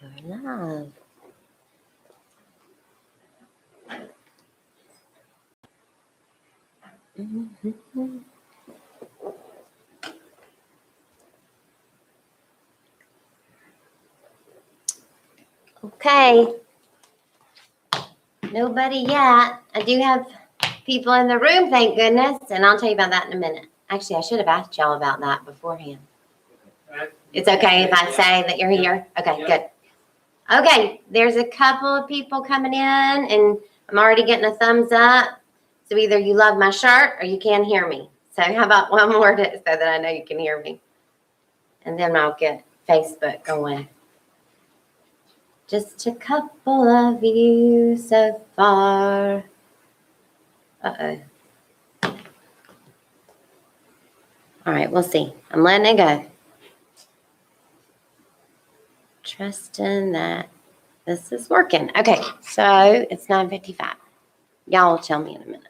You're live. Mm-hmm. Okay. Nobody yet. I do have people in the room, thank goodness, and I'll tell you about that in a minute. Actually, I should have asked y'all about that beforehand. It's okay if I say that you're here? Okay, good. Okay, there's a couple of people coming in, and I'm already getting a thumbs up. So either you love my shirt or you can't hear me. So how about one more so that I know you can hear me? And then I'll get Facebook going. Just a couple of you so far. Uh-oh. All right, we'll see. I'm letting it go. Trusting that this is working. Okay, so it's 9:55. Y'all will tell me in a minute.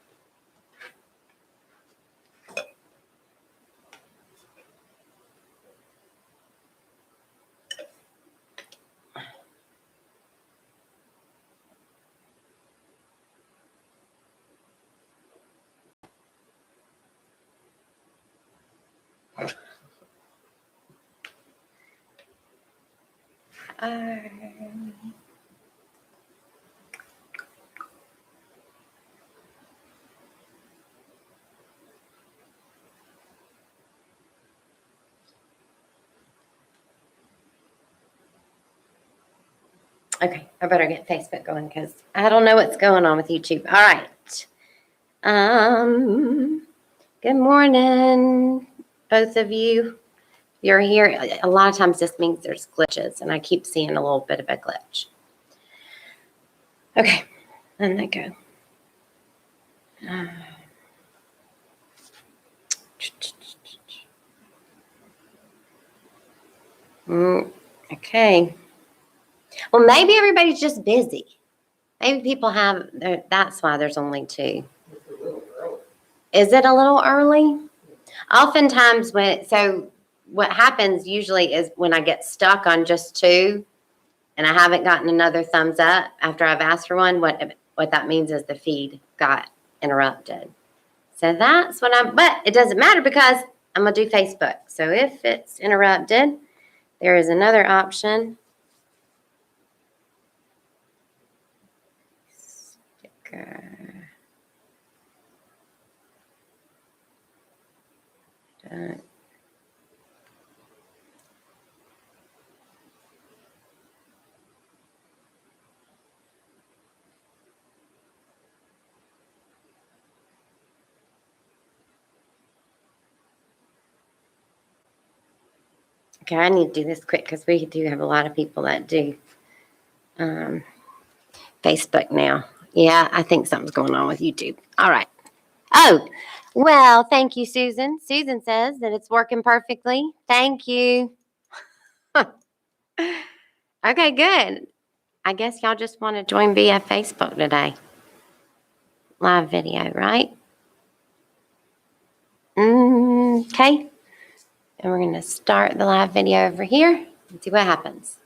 Okay, I better get Facebook going because I don't know what's going on with YouTube. All right. Good morning, both of you. You're here. A lot of times this means there's glitches, and I keep seeing a little bit of a glitch. Okay, letting that go. Okay. Well, maybe everybody's just busy. Maybe people have, that's why there's only two. Is it a little early? Oftentimes what happens usually is when I get stuck on just two and I haven't gotten another thumbs up after I've asked for one, what that means is the feed got interrupted. So that's what but it doesn't matter because I'm going to do Facebook. So if it's interrupted, there is another option. Sticker. Done. Okay, I need to do this quick because we do have a lot of people that do Facebook now. Yeah, I think something's going on with YouTube. All right. Oh, well, thank you, Susan. Susan says that it's working perfectly. Thank you. Okay, good. I guess y'all just want to join via Facebook today. Live video, right? Okay. And we're going to start the live video over here and see what happens.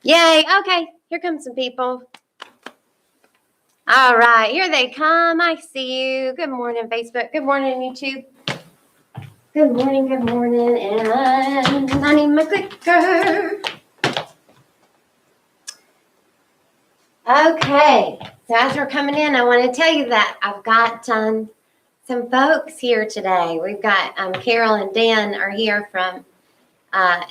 Yay. Okay. Here come some people. All right. Here they come. I see you. Good morning, Facebook. Good morning, YouTube. Good morning. Good morning. And I need my clicker. Okay. So as we're coming in, I want to tell you that I've got some folks here today. We've got Carol and Dan are here from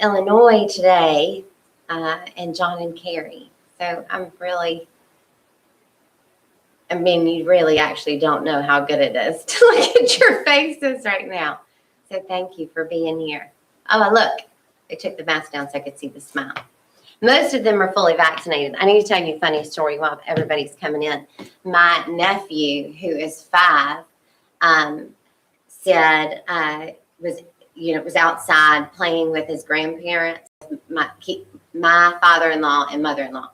Illinois today, and John and Carrie. So you really actually don't know how good it is to look at your faces right now. So thank you for being here. Oh, look, they took the mask down so I could see the smile. Most of them are fully vaccinated. I need to tell you a funny story while everybody's coming in. My nephew, who is 5, said was outside playing with his grandparents, my father-in-law and mother-in-law,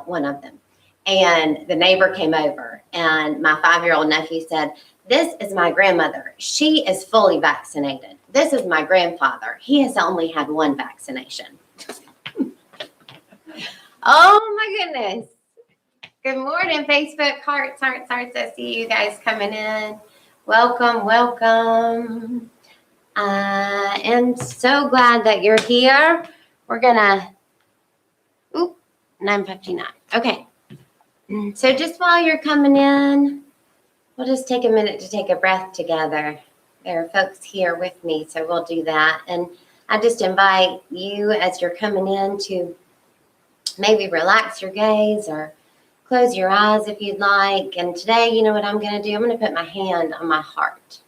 one of them. And the neighbor came over, and my 5-year-old nephew said, "This is my grandmother. She is fully vaccinated. This is my grandfather. He has only had 1 vaccination." Oh my goodness. Good morning, Facebook. Hearts. I see you guys coming in. Welcome, welcome. I am so glad that you're here. We're gonna, 9:59. Okay. So just while you're coming in, we'll just take a minute to take a breath together. There are folks here with me, so we'll do that. And I just invite you as you're coming in to maybe relax your gaze or close your eyes if you'd like. And today, you know what I'm going to do? I'm going to put my hand on my heart.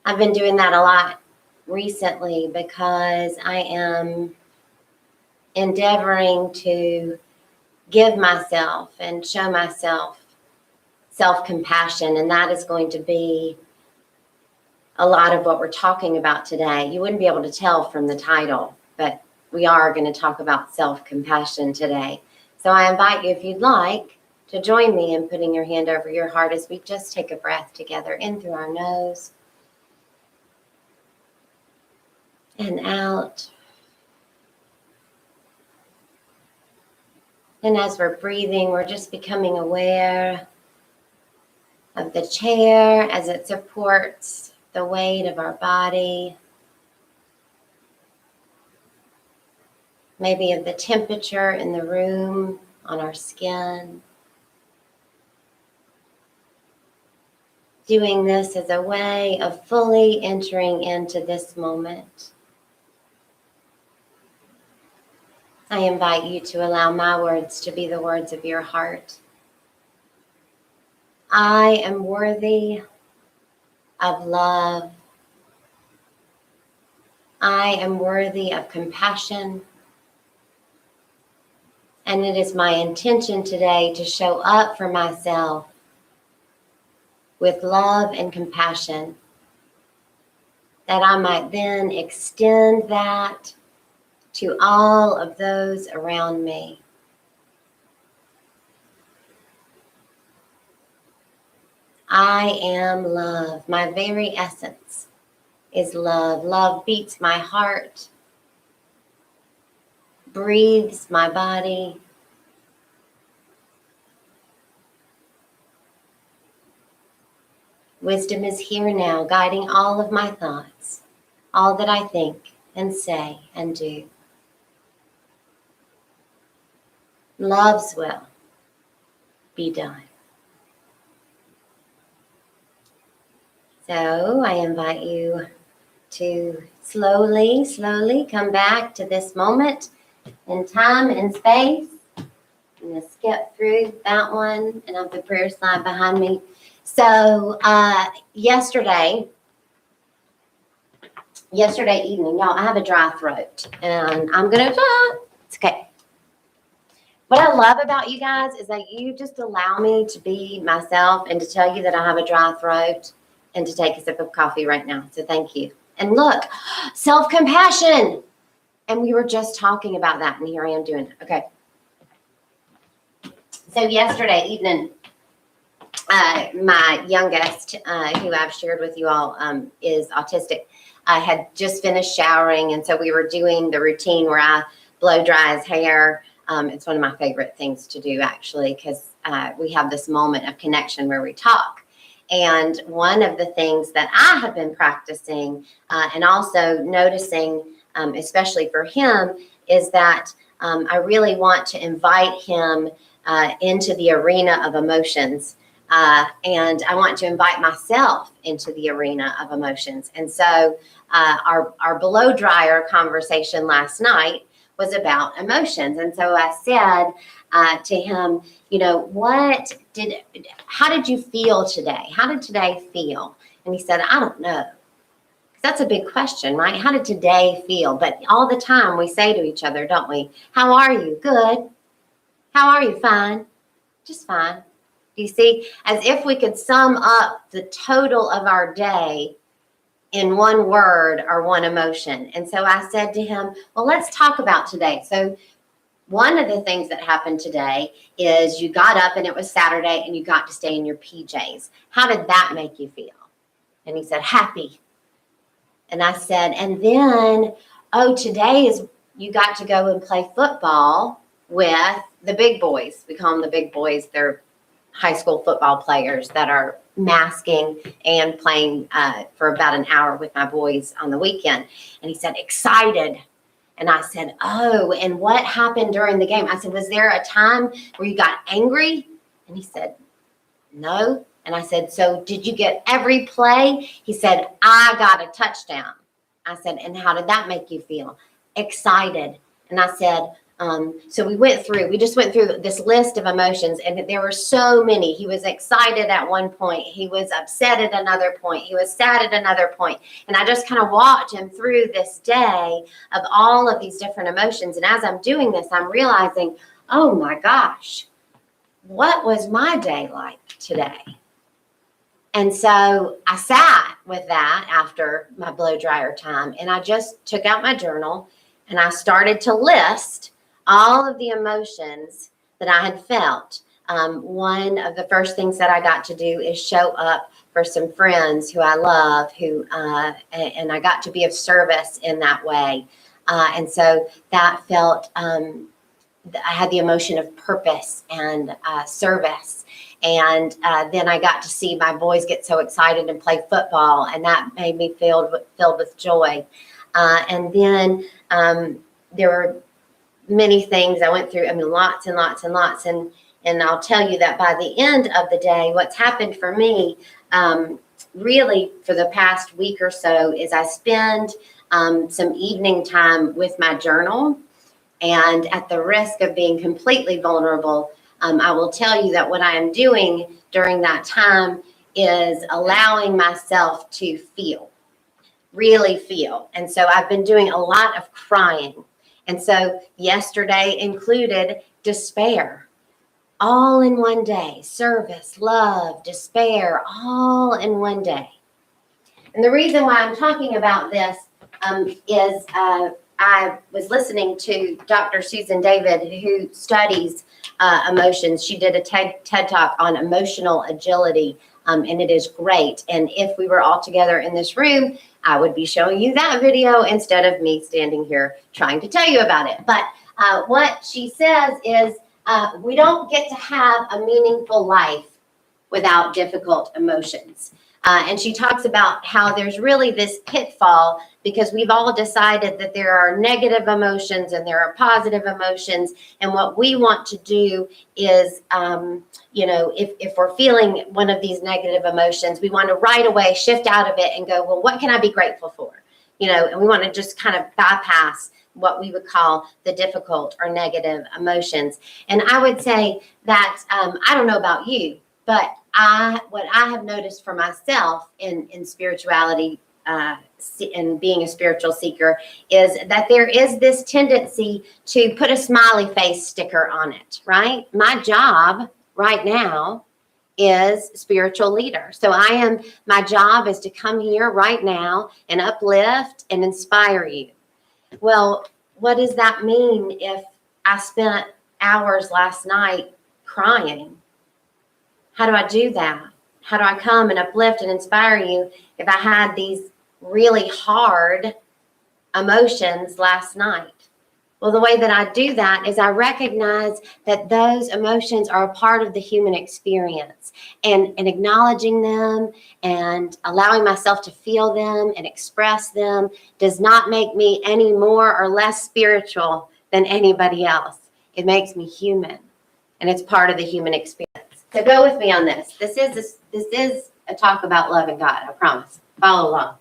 I've been doing that a lot recently because I am endeavoring to give myself and show myself self-compassion. And that is going to be a lot of what we're talking about today. You wouldn't be able to tell from the title, but we are going to talk about self-compassion today. So I invite you, if you'd like, to join me in putting your hand over your heart as we just take a breath together in through our nose and out. And as we're breathing, we're just becoming aware of the chair as it supports the weight of our body. Maybe of the temperature in the room, on our skin. Doing this as a way of fully entering into this moment. I invite you to allow my words to be the words of your heart. I am worthy of love. I am worthy of compassion. And it is my intention today to show up for myself with love and compassion, that I might then extend that to all of those around me. I am love. My very essence is love. Love beats my heart, breathes my body. Wisdom is here now, guiding all of my thoughts, all that I think and say and do. Love's will be done. So I invite you to slowly come back to this moment in time and space. I'm going to skip through that one and have the prayer slide behind me. So yesterday evening, y'all, I have a dry throat and I'm going to, it's okay. What I love about you guys is that you just allow me to be myself and to tell you that I have a dry throat and to take a sip of coffee right now. So thank you. And look, self-compassion. And we were just talking about that, and here I am doing it. Okay. So yesterday evening, my youngest, who I've shared with you all, is autistic. I had just finished showering, and so we were doing the routine where I blow dry his hair. It's one of my favorite things to do, actually, because we have this moment of connection where we talk. And one of the things that I have been practicing and also noticing, especially for him, is that I really want to invite him into the arena of emotions. And I want to invite myself into the arena of emotions. And so our blow dryer conversation last night was about emotions. And so I said to him, you know, how did you feel today? How did today feel? And he said, I don't know. That's a big question, right? How did today feel? But all the time we say to each other, don't we? How are you? Good. How are you? Fine. Just fine. Do you see? As if we could sum up the total of our day in one word or one emotion. And so I said to him, well, let's talk about today. So one of the things that happened today is you got up and it was Saturday and you got to stay in your PJs. How did that make you feel? And he said, happy. And I said, and then, today is you got to go and play football with the big boys. We call them the big boys. They're high school football players that are masking and playing for about an hour with my boys on the weekend. And he said, excited. And I said, oh, and what happened during the game? I said, was there a time where you got angry? And he said, no. And I said, so did you get every play? He said, I got a touchdown. I said, and how did that make you feel? Excited. And I said, so we just went through this list of emotions, and there were so many. He was excited at one point. He was upset at another point. He was sad at another point. And I just kind of walked him through this day of all of these different emotions. And as I'm doing this, I'm realizing, oh my gosh, what was my day like today? And so I sat with that after my blow dryer time, and I just took out my journal and I started to list all of the emotions that I had felt. One of the first things that I got to do is show up for some friends who I love, and I got to be of service in that way. And so that felt, I had the emotion of purpose and service. And then I got to see my boys get so excited and play football, and that made me filled with joy. And then there were many things I went through. I mean, lots and lots and lots. And I'll tell you that by the end of the day, what's happened for me, really for the past week or so, is I spend some evening time with my journal. And at the risk of being completely vulnerable, I will tell you that what I am doing during that time is allowing myself to feel, really feel. And so I've been doing a lot of crying. And so yesterday included despair, all in one day. Service, love, despair, all in one day. And the reason why I'm talking about this is I was listening to Dr. Susan David, who studies emotions. She did a TED Talk on emotional agility, and it is great. And if we were all together in this room, I would be showing you that video instead of me standing here trying to tell you about it. But what she says is we don't get to have a meaningful life without difficult emotions. And she talks about how there's really this pitfall because we've all decided that there are negative emotions and there are positive emotions. And what we want to do is, if we're feeling one of these negative emotions, we want to right away shift out of it and go, well, what can I be grateful for? And we want to just kind of bypass what we would call the difficult or negative emotions. And I would say that, I don't know about you, but what I have noticed for myself in spirituality and being a spiritual seeker is that there is this tendency to put a smiley face sticker on it, right? My job right now is spiritual leader. So my job is to come here right now and uplift and inspire you. Well, what does that mean if I spent hours last night crying? How do I do that? How do I come and uplift and inspire you if I had these really hard emotions last night? Well, the way that I do that is I recognize that those emotions are a part of the human experience, and acknowledging them and allowing myself to feel them and express them does not make me any more or less spiritual than anybody else. It makes me human, and it's part of the human experience. So go with me on this. This is a talk about loving God, I promise. Follow along.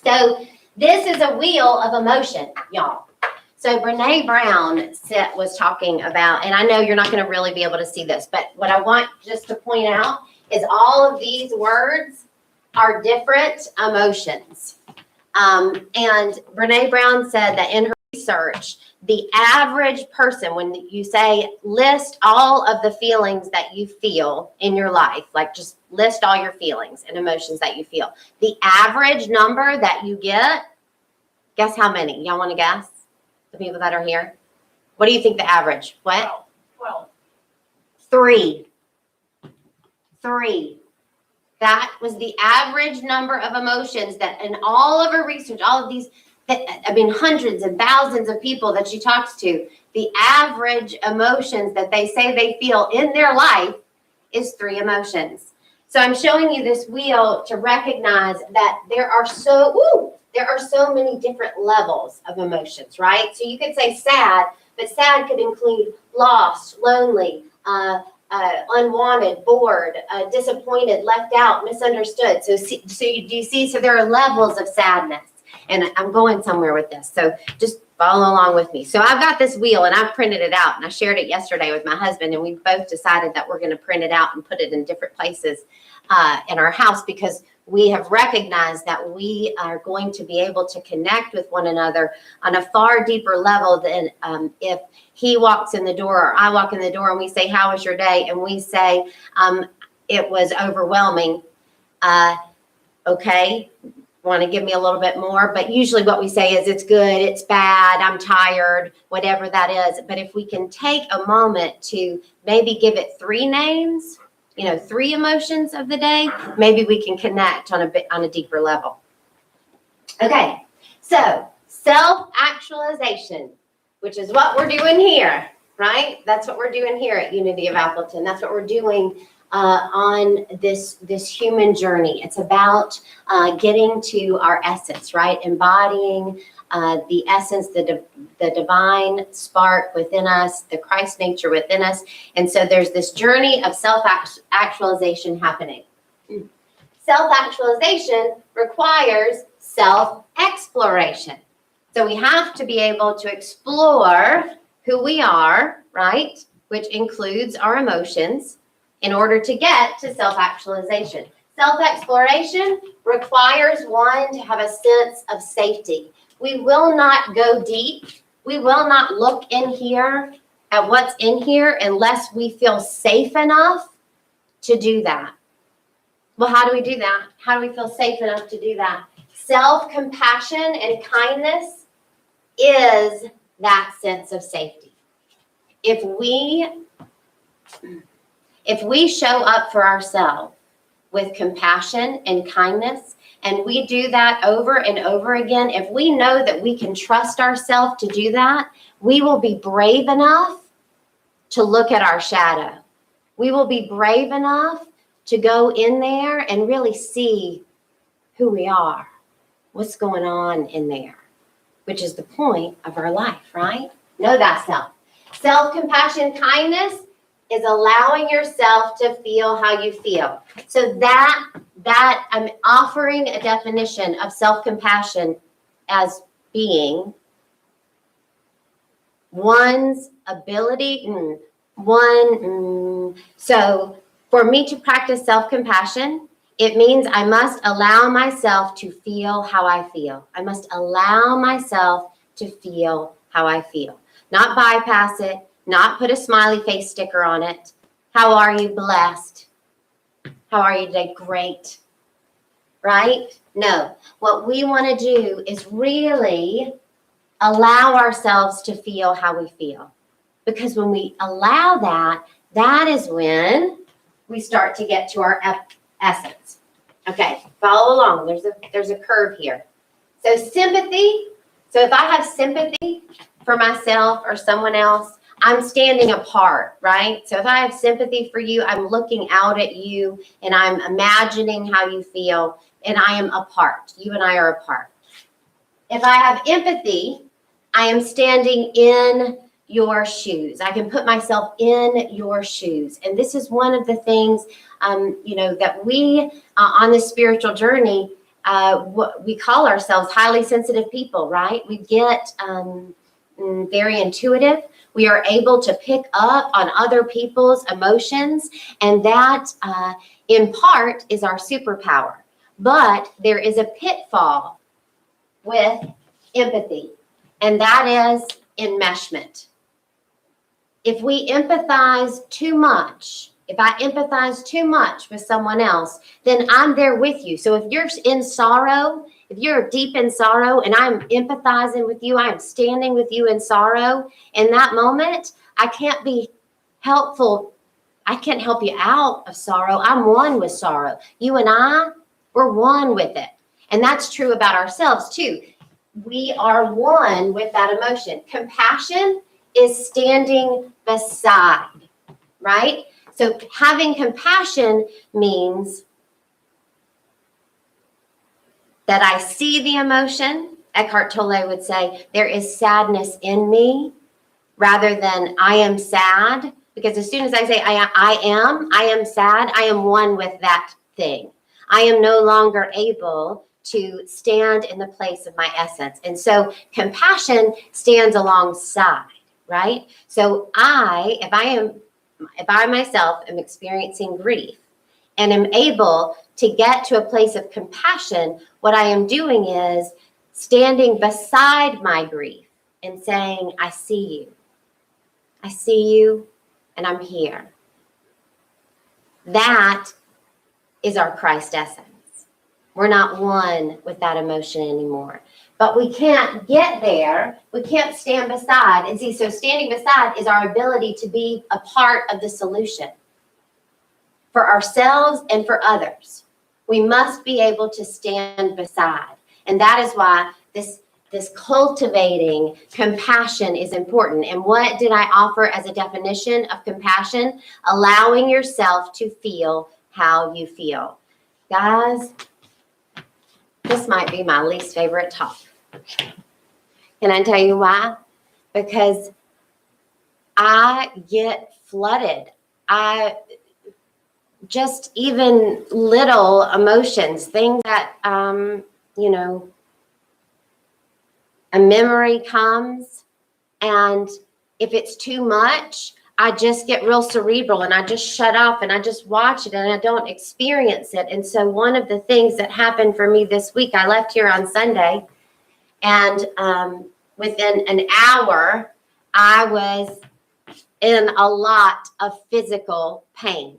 So this is a wheel of emotion, y'all. So Brene Brown was talking about, and I know you're not going to really be able to see this, but what I want just to point out is all of these words are different emotions. And Brene Brown said that in her research, the average person, when you say list all of the feelings that you feel in your life, like just list all your feelings and emotions that you feel, the average number that you get, guess how many? Y'all want to guess? The people that are here? What do you think the average? What? 12. 3. That was the average number of emotions that in all of her research, all of these I mean, hundreds and thousands of people that she talks to, the average emotions that they say they feel in their life is 3 emotions. So I'm showing you this wheel to recognize that there are so many different levels of emotions, right? So you could say sad, but sad could include lost, lonely, unwanted, bored, disappointed, left out, misunderstood. So you see? So there are levels of sadness, and I'm going somewhere with this. So just follow along with me. So I've got this wheel, and I've printed it out, and I shared it yesterday with my husband, and we both decided that we're going to print it out and put it in different places in our house, because we have recognized that we are going to be able to connect with one another on a far deeper level than if he walks in the door or I walk in the door and we say, "How was your day?" And we say, "It was overwhelming." Okay, want to give me a little bit more? But usually what we say is, "It's good, it's bad, I'm tired," whatever that is. But if we can take a moment to maybe give it 3 names, 3 emotions of the day, maybe we can connect on a deeper level. Okay, so self-actualization, which is what we're doing here, right? That's what we're doing here at Unity of Appleton. That's what we're doing on this human journey. It's about getting to our essence, right? Embodying the essence, the divine spark within us, the Christ nature within us. And so there's this journey of self-actualization happening. Self-actualization requires self-exploration. So we have to be able to explore who we are, right? Which includes our emotions, in order to get to self-actualization. Self-exploration requires one to have a sense of safety. We will not go deep. We will not look in here at what's in here unless we feel safe enough to do that. Well, how do we do that? How do we feel safe enough to do that? Self-compassion and kindness is that sense of safety. If we show up for ourselves with compassion and kindness, and we do that over and over again, if we know that we can trust ourselves to do that, we will be brave enough to look at our shadow. We will be brave enough to go in there and really see who we are, what's going on in there, which is the point of our life, right? Know thyself. Self-compassion, kindness is allowing yourself to feel how you feel. So that I'm offering a definition of self-compassion as being one's ability. So for me to practice self-compassion, it means I must allow myself to feel how I feel. I must allow myself to feel how I feel. Not bypass it, not put a smiley face sticker on it. How are you? Blessed. How are you today? Great. Right? No. What we want to do is really allow ourselves to feel how we feel. Because when we allow that, that is when we start to get to our essence. Okay, follow along. There's a curve here. So sympathy. So if I have sympathy for myself or someone else, I'm standing apart, right? So if I have sympathy for you, I'm looking out at you and I'm imagining how you feel, and I am apart. You and I are apart. If I have empathy, I am standing in your shoes. I can put myself in your shoes. And this is one of the things, that we on the spiritual journey, we call ourselves highly sensitive people, right? We get very intuitive. We are able to pick up on other people's emotions, and that in part is our superpower. But there is a pitfall with empathy, and that is enmeshment. If we empathize too much, if I empathize too much with someone else, then I'm there with you. So if you're in sorrow, if you're deep in sorrow and I'm empathizing with you, I am standing with you in sorrow, in that moment, I can't be helpful. I can't help you out of sorrow. I'm one with sorrow. You and I, we're one with it. And that's true about ourselves too. we are one with that emotion. Compassion is standing beside, right? So having compassion means that I see the emotion. Eckhart Tolle would say, there is sadness in me rather than I am sad. Because as soon as I say I am sad, I am one with that thing. I am no longer able to stand in the place of my essence. And so compassion stands alongside, right? So if I myself am experiencing grief and am able to get to a place of compassion, what I am doing is standing beside my grief and saying, I see you. I see you and I'm here. That is our Christ essence. We're not one with that emotion anymore. But we can't get there. We can't stand beside. And see, so standing beside is our ability to be a part of the solution for ourselves and for others. We must be able to stand beside. And that is why this cultivating compassion is important. And what did I offer as a definition of compassion? Allowing yourself to feel how you feel. Guys, this might be my least favorite topic. Can I tell you why? Because I get flooded. Just even little emotions, things that, a memory comes, and if it's too much, I just get real cerebral and I just shut off and I just watch it and I don't experience it. And so one of the things that happened for me this week, I left here on Sunday, and within an hour, I was in a lot of physical pain.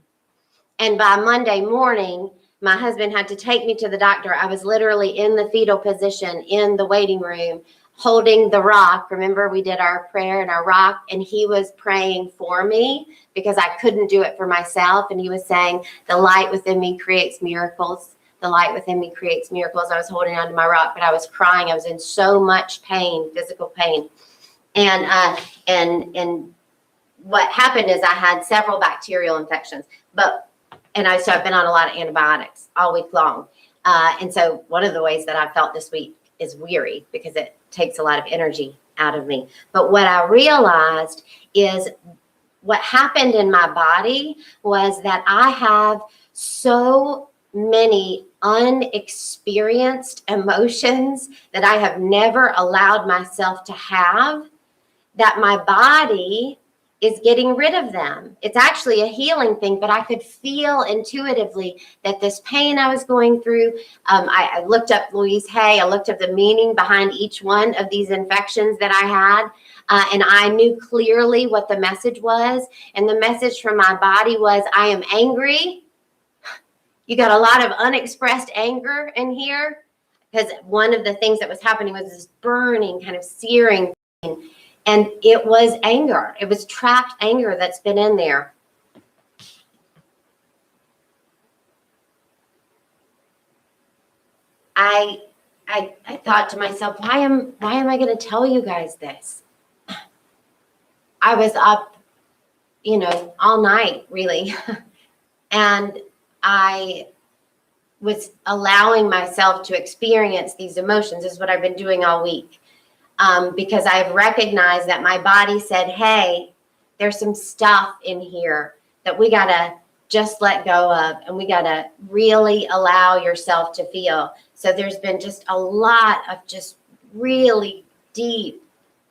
And by Monday morning, my husband had to take me to the doctor. I was literally in the fetal position in the waiting room, holding the rock. Remember, we did our prayer and our rock, and he was praying for me because I couldn't do it for myself. And he was saying, the light within me creates miracles. The light within me creates miracles. I was holding onto my rock, but I was crying. I was in so much pain, physical pain. And what happened is I had several bacterial infections, and I've been on a lot of antibiotics all week long. And so one of the ways that I felt this week is weary, because it takes a lot of energy out of me. But what I realized is what happened in my body was that I have so many unexperienced emotions that I have never allowed myself to have, that my body is getting rid of them. It's actually a healing thing, but I could feel intuitively that this pain I was going through, I looked up Louise Hay, I looked up the meaning behind each one of these infections that I had, and I knew clearly what the message was. And the message from my body was, I am angry. You got a lot of unexpressed anger in here, because one of the things that was happening was this burning, kind of searing pain. And it was anger. It was trapped anger that's been in there. I thought to myself, why am I going to tell you guys this? I was up, all night, really. And I was allowing myself to experience these emotions. This is what I've been doing all week. Because I've recognized that my body said, hey, there's some stuff in here that we got to just let go of, and we got to really allow yourself to feel. So there's been just a lot of just really deep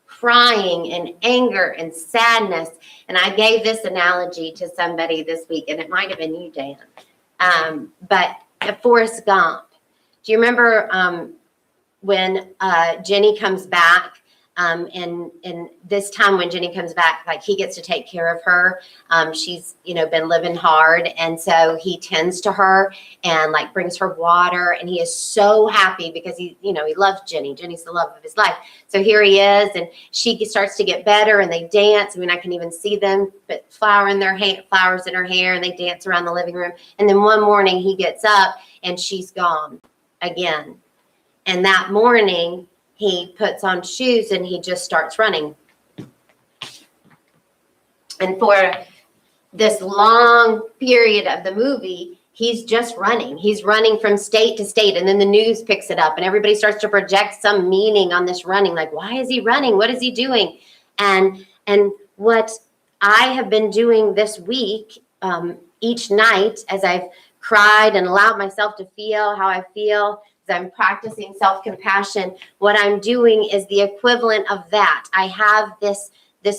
crying and anger and sadness. And I gave this analogy to somebody this week, and it might have been you, Dan, but Forrest Gump. Do you remember when Jenny comes back, and this time when Jenny comes back, like, he gets to take care of her. She's, been living hard. And so he tends to her and like brings her water, and he is so happy because he loves Jenny. Jenny's the love of his life. So here he is, and she starts to get better, and they dance. I mean, I can even see them put flowers in her hair, and they dance around the living room. And then one morning he gets up and she's gone again. And that morning, he puts on shoes and he just starts running. And for this long period of the movie, he's just running. He's running from state to state, and then the news picks it up, and everybody starts to project some meaning on this running. Like, why is he running? What is he doing? And what I have been doing this week, each night, as I've cried and allowed myself to feel how I feel, as I'm practicing self-compassion, what I'm doing is the equivalent of that. I have this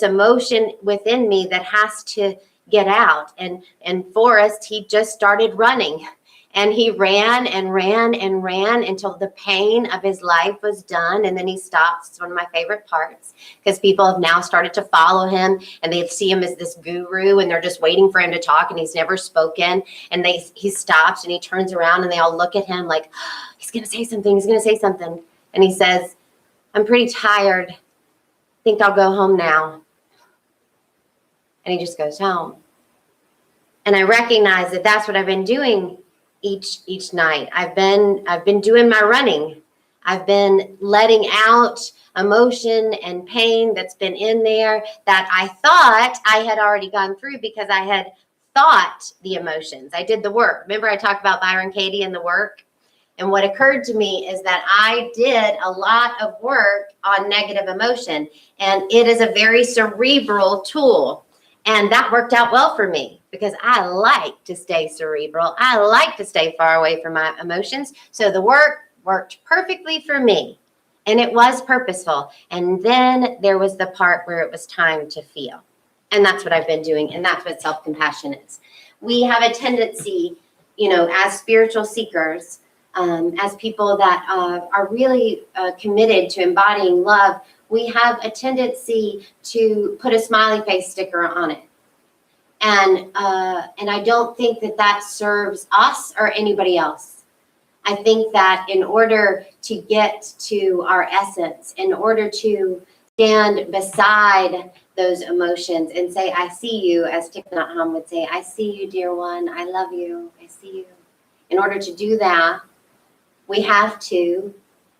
emotion within me that has to get out. And Forrest, he just started running, and he ran and ran and ran until the pain of his life was done. And then he stops. It's one of my favorite parts, because people have now started to follow him, and they see him as this guru, and they're just waiting for him to talk, and he's never spoken. And he stops and he turns around, and they all look at him like, oh, he's going to say something. He's going to say something. And he says, I'm pretty tired. Think I'll go home now. And he just goes home. And I recognize that that's what I've been doing each night. I've been doing my running. I've been letting out emotion and pain that's been in there that I thought I had already gone through, because I had thought the emotions. I did the work. Remember, I talked about Byron Katie and the work? And what occurred to me is that I did a lot of work on negative emotion, and it is a very cerebral tool. And that worked out well for me, because I like to stay cerebral. I like to stay far away from my emotions. So the work worked perfectly for me, and it was purposeful. And then there was the part where it was time to feel. And that's what I've been doing. And that's what self-compassion is. We have a tendency, as spiritual seekers, as people that are really committed to embodying love, we have a tendency to put a smiley face sticker on it. And I don't think that serves us or anybody else. I think that in order to get to our essence, in order to stand beside those emotions and say, I see you, as Thich Nhat Hanh would say, I see you, dear one, I love you, I see you. In order to do that, we have to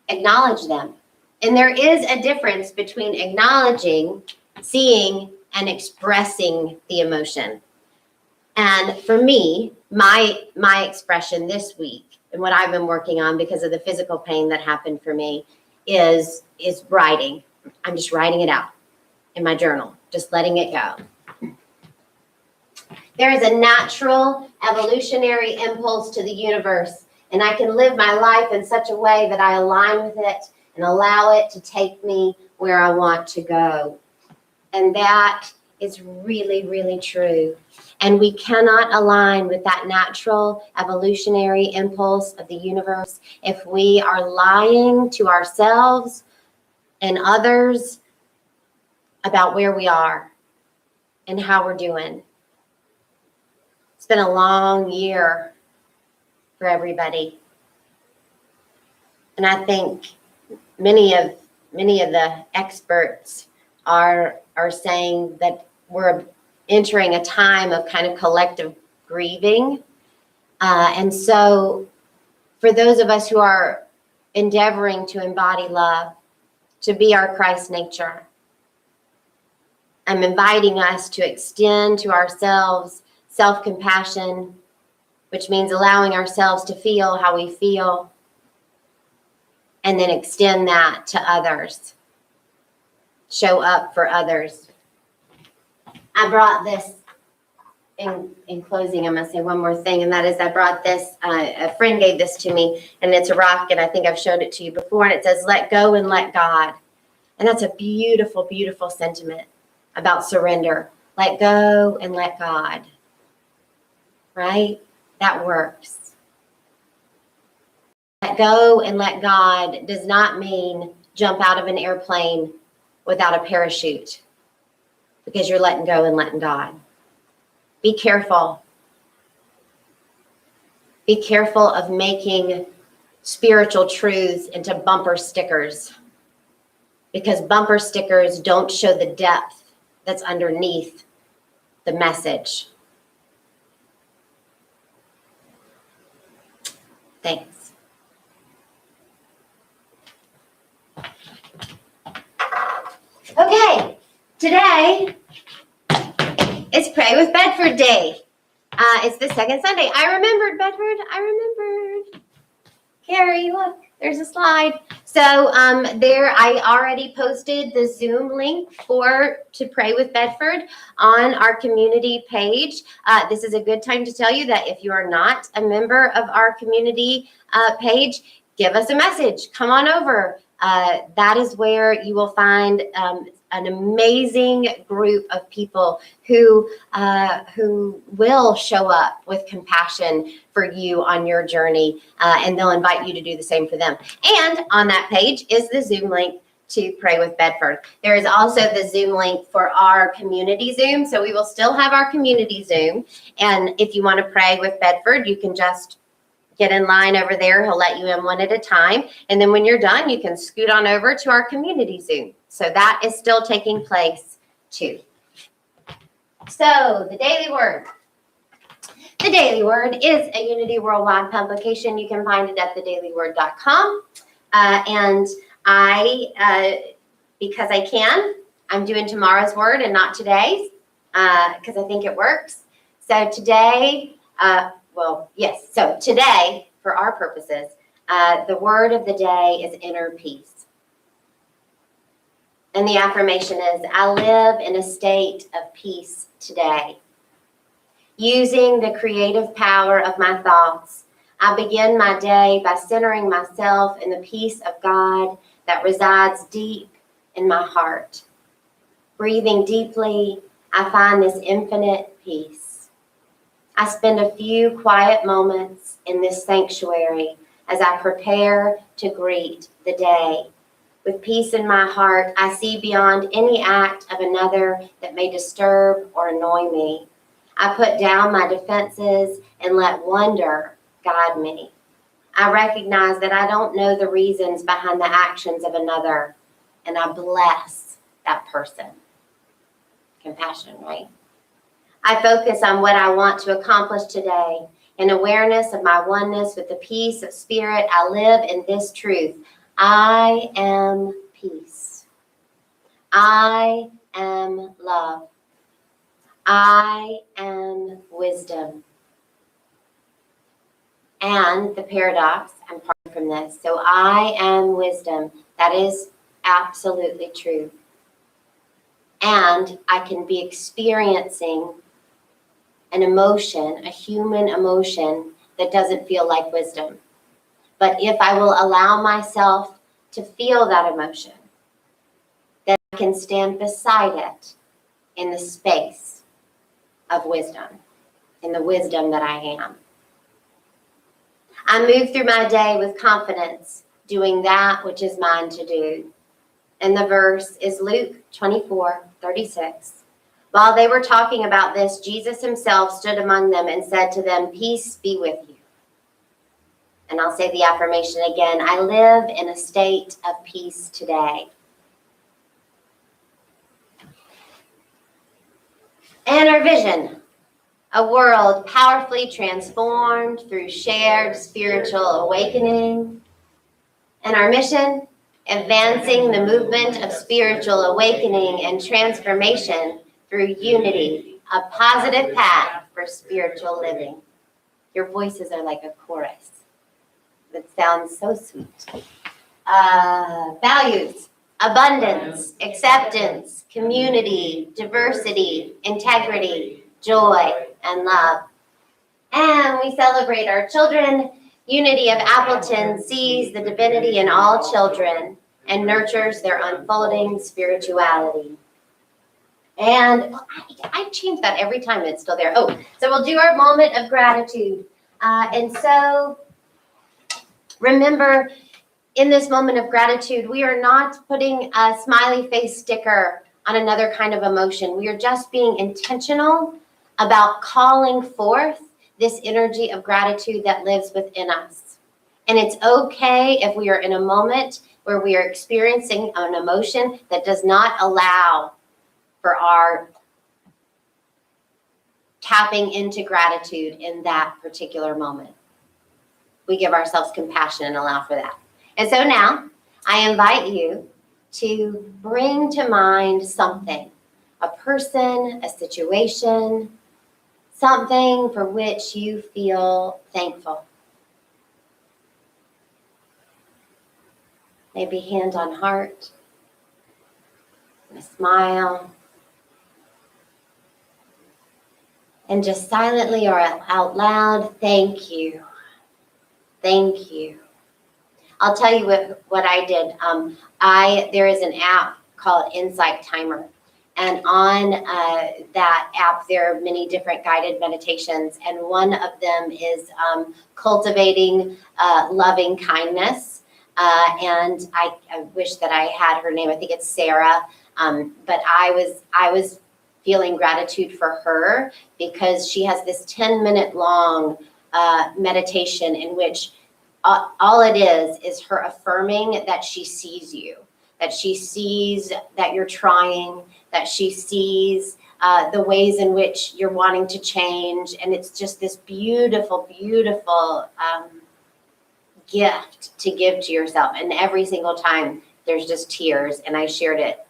acknowledge them. And there is a difference between acknowledging, seeing, and expressing the emotion. And for me, my expression this week, and what I've been working on because of the physical pain that happened for me, is writing. I'm just writing it out in my journal, just letting it go. There is a natural evolutionary impulse to the universe, and I can live my life in such a way that I align with it and allow it to take me where I want to go. And that is really, really true. And we cannot align with that natural evolutionary impulse of the universe if we are lying to ourselves and others about where we are and how we're doing. It's been a long year for everybody. And I think many of the experts are saying that we're entering a time of kind of collective grieving. And so for those of us who are endeavoring to embody love, to be our Christ nature, I'm inviting us to extend to ourselves self-compassion, which means allowing ourselves to feel how we feel, and then extend that to others. Show up for others. I brought this, in closing, I'm going to say one more thing, and that is I brought this, a friend gave this to me, and it's a rock, and I think I've showed it to you before, and it says, let go and let God. And that's a beautiful, beautiful sentiment about surrender. Let go and let God. Right? That works. Let go and let God does not mean jump out of an airplane without a parachute, because you're letting go and letting God. Be careful. Be careful of making spiritual truths into bumper stickers, because bumper stickers don't show the depth that's underneath the message. Thanks. Okay, today is Pray with Bedford Day. It's the second Sunday. I remembered, Bedford. I remembered. Carrie, look, there's a slide. So there, I already posted the Zoom link to Pray with Bedford on our community page. This is a good time to tell you that if you are not a member of our community page, give us a message. Come on over. That is where you will find an amazing group of people who will show up with compassion for you on your journey, and they'll invite you to do the same for them. And on that page is the Zoom link to Pray with Bedford. There is also the Zoom link for our community Zoom, so we will still have our community Zoom. And if you want to pray with Bedford, you can just get in line over there. He'll let you in one at a time. And then when you're done, you can scoot on over to our community Zoom. So that is still taking place too. So the Daily Word. The Daily Word is a Unity Worldwide publication. You can find it at thedailyword.com. And I, because I can, I'm doing tomorrow's word and not today's, because I think it works. So today, so today, for our purposes, the word of the day is inner peace. And the affirmation is, I live in a state of peace today. Using the creative power of my thoughts, I begin my day by centering myself in the peace of God that resides deep in my heart. Breathing deeply, I find this infinite peace. I spend a few quiet moments in this sanctuary as I prepare to greet the day. With peace in my heart, I see beyond any act of another that may disturb or annoy me. I put down my defenses and let wonder guide me. I recognize that I don't know the reasons behind the actions of another, and I bless that person. Compassion, right? I focus on what I want to accomplish today. In awareness of my oneness with the peace of spirit, I live in this truth. I am peace. I am love. I am wisdom. And the paradox, I'm parting from this. So I am wisdom. That is absolutely true. And I can be experiencing an emotion, a human emotion that doesn't feel like wisdom. But if I will allow myself to feel that emotion, then I can stand beside it in the space of wisdom, in the wisdom that I am. I move through my day with confidence, doing that which is mine to do. And the verse is Luke 24:36. While they were talking about this, Jesus himself stood among them and said to them, peace be with you. And I'll say the affirmation again. I live in a state of peace today. And our vision, a world powerfully transformed through shared spiritual awakening. And our mission, advancing the movement of spiritual awakening and transformation through unity, a positive path for spiritual living. Your voices are like a chorus. That sounds so sweet. Values, abundance, acceptance, community, diversity, integrity, joy, and love. And we celebrate our children. Unity of Appleton sees the divinity in all children and nurtures their unfolding spirituality. And I change that every time, it's still there. Oh, so we'll do our moment of gratitude. And so remember, in this moment of gratitude, we are not putting a smiley face sticker on another kind of emotion. We are just being intentional about calling forth this energy of gratitude that lives within us. And it's okay if we are in a moment where we are experiencing an emotion that does not allow for our tapping into gratitude in that particular moment. We give ourselves compassion and allow for that. And so now I invite you to bring to mind something, a person, a situation, something for which you feel thankful. Maybe hand on heart, a smile, and just silently or out loud, thank you, thank you. I'll tell you what I did. There is an app called Insight Timer. And on that app, there are many different guided meditations. And one of them is cultivating loving kindness. And I wish that I had her name. I think it's Sarah. But I was feeling gratitude for her because she has this 10-minute long meditation in which all it is her affirming that she sees you, that she sees that you're trying, that she sees the ways in which you're wanting to change. And it's just this beautiful, beautiful gift to give to yourself. And every single time there's just tears. And I shared it.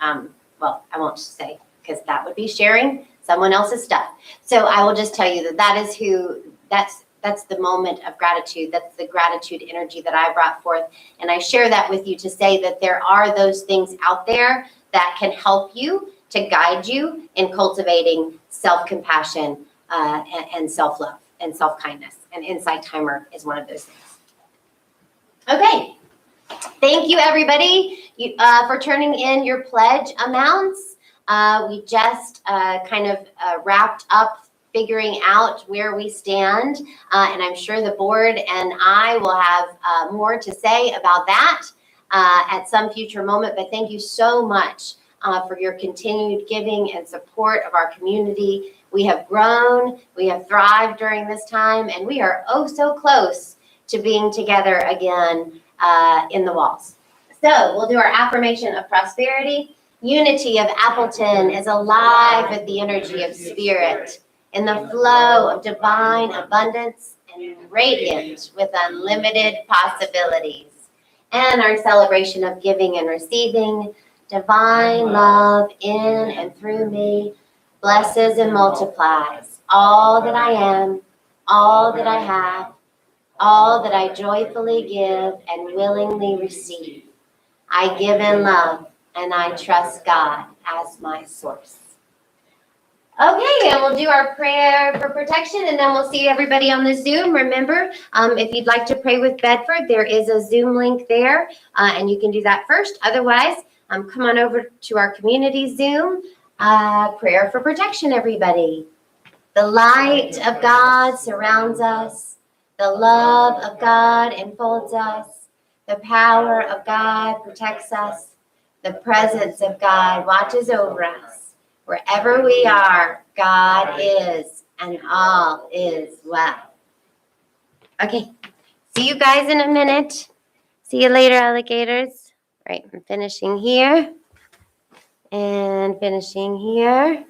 Well, I won't say because that would be sharing someone else's stuff. So I will just tell you that's the moment of gratitude. That's the gratitude energy that I brought forth. And I share that with you to say that there are those things out there that can help you, to guide you in cultivating self-compassion and self-love and self-kindness. And Insight Timer is one of those things. Okay. Thank you, everybody, for turning in your pledge amounts. We just kind of wrapped up figuring out where we stand. And I'm sure the board and I will have more to say about that at some future moment. But thank you so much for your continued giving and support of our community. We have grown, we have thrived during this time, and we are oh so close to being together again in the walls. So we'll do our affirmation of prosperity. Unity of Appleton is alive with the energy of spirit, in the flow of divine abundance and radiant with unlimited possibilities. And our celebration of giving and receiving, divine love in and through me, blesses and multiplies all that I am, all that I have, all that I joyfully give and willingly receive. I give in love and I trust God as my source. Okay, and we'll do our prayer for protection, and then we'll see everybody on the Zoom. Remember, if you'd like to pray with Bedford, there is a Zoom link there, and you can do that first. Otherwise, come on over to our community Zoom. Prayer for protection, everybody. The light of God surrounds us. The love of God enfolds us. The power of God protects us. The presence of God watches over us. Wherever we are, God is, and all is well. Okay, see you guys in a minute. See you later, alligators. All right, I'm finishing here and finishing here.